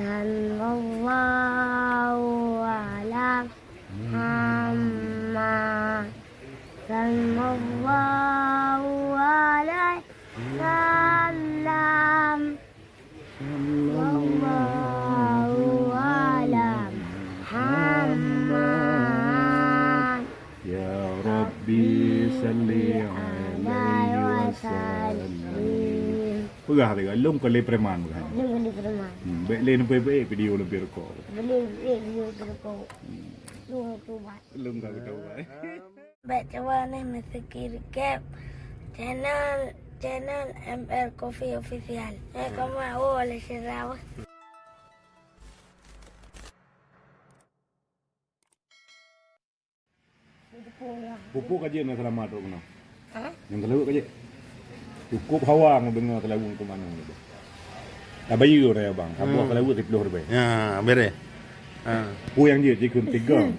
Sallallahu ala Muhammad. Sallallahu alaihi wasallam. Sallallahu ala Muhammad. Ya Rabbi salli alaihi wasallam. Pegah dia long kali preman bukan. Dengan diterima. Baik lain baik video lebih rekod. Beli video berko. Lu buat. Long tak tahu baik. Baca ni mesti recap channel ML Coffee Official. Kamu boleh share. Pupuk aja nak selamat tu kena. Ha? Yang terlalu aja. Cukup hawa dengar terlalu ke mana gitu. Tak bayu dah bang. Kamu terlalu 30 lebih. Ya, beres. Pu yang dia kun 3.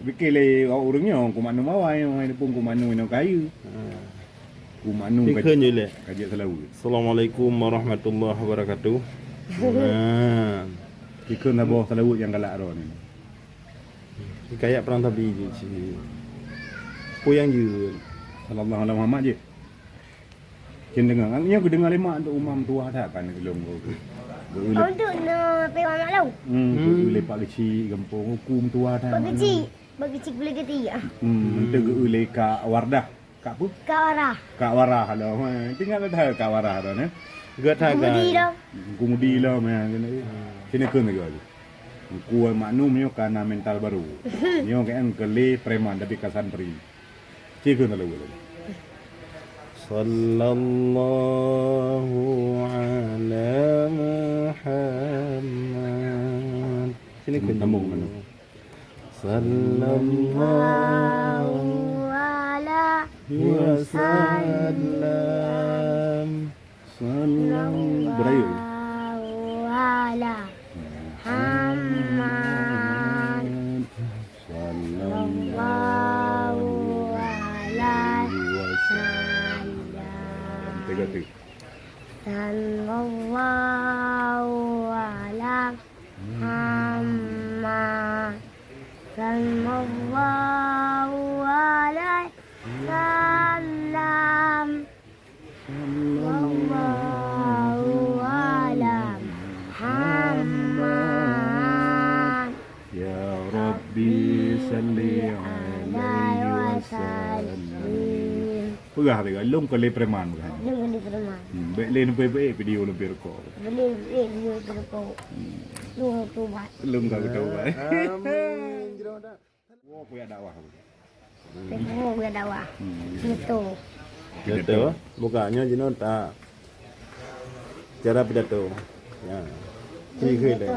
Fikir le orangnya ku mana mawai mai pun ku mana nak kayu. Ku mana Fikir je le. kaji terlalu. Assalamualaikum warahmatullahi wabarakatuh. Fikir nak bawa terlalu yang galak ro ni. Kayak perang tabi je sini. Pu yang je. Sallallahu alaihi Muhammad je. Kin dengar. Angnya aku dengar lemak untuk umam tua dah kan kelong kau. Untuk nak pergi mana lu? Lepak kecil kampung hukum tua dah. Bagi boleh ketiga. Untuk ulai ka wardah. Kak apa? Kau arah. Kak warah dah. Tinggal dah kak warah dah ne. Gak Budi taga. dah. Kumudi lah meh kena kena juga. Kuat maknum nyo karena mental baru. Nyo kan kele preman tapi kasan pri. Cikun lalu. Sallallahu ala Muhammad. Sini ke Sambung mana? Sallallahu Ala wasallam. Berayu. ala Muhammad. Sallallahu alaihi wasallam. Tiga tu. Sallallahu ala Muhammad. Sallallahu alaihi wasallam. Sallallahu ala Muhammad. Ya Rabbi salli alaihi wasallam. Pegah dia long kali preman bukan. Dengan diterima. Baik lain baik video lebih rekod. Beli video berko. Lu buat. Long tak tahu baik. Amin. Jero dah. Wah, punya dakwah. Tengok dia dakwah. Gitu. Pidato. Bukannya jino tak. Cara pidato. Ya. Cikgu le.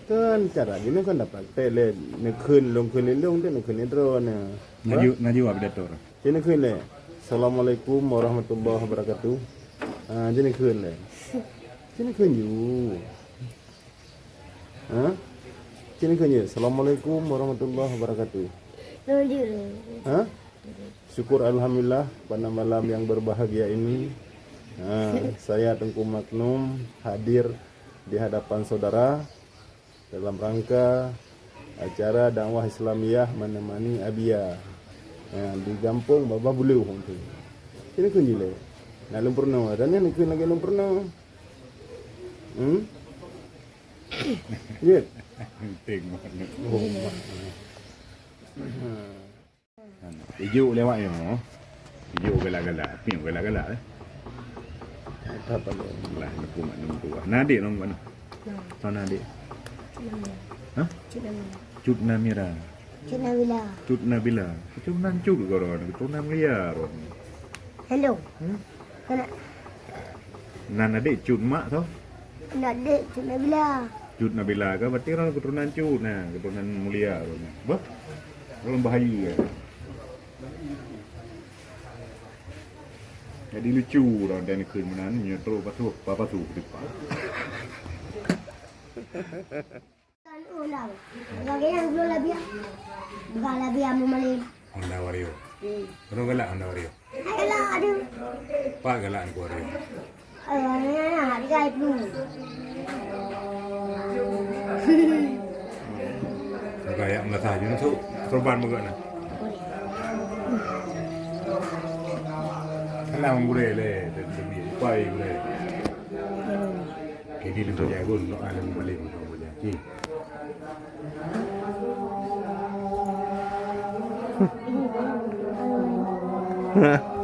Kan cara jino kan dapat tele ne khun long khun long de ne khun dro ne. Naju apa dia tu? Jino khun le. Assalamualaikum warahmatullahi wabarakatuh. Jino khun le. Jino khun you. Jino khun you. Assalamualaikum warahmatullahi wabarakatuh. Syukur alhamdulillah pada malam yang berbahagia ini saya Tengku Maknum hadir di hadapan saudara dalam rangka acara dakwah Islamiyah menemani Abia di Kampung Baba Bulu tu. Ini kunci le. Nak lumpurno dan ni kun lagi lumpurno. Ye. Tengok. Hijau lewat yo. Hijau galak-galak, pink galak-galak Apa le? Lah aku maknum tua. Nadik nom mana? Sana adik. Hah? Cut Namira. Cina bila. Cut Nabila. Cut Nancut koron, cut Namlia ron. Hello. Kena Nan adik cut mak tau. nak dek Cina bila. Cut Nabila ke berarti orang keturunan cut nah, keturunan mulia ron. Bah. Orang bahaya. Jadi lucu orang danคืน นั้น nyetro pasuh papasuh depan. Kan ulang. Bagaimana belum lebih? Bukan lebih amu malin. Honda Vario. Pero galak Honda Vario. Ayolah ada. Pak galak aku Vario. Ayah, hari kaya dulu. Kayak nggak saja tuh serban banget nah. Kenapa boleh le, demi pai boleh. Kini lu jago, lu ada boleh boleh. Boleh.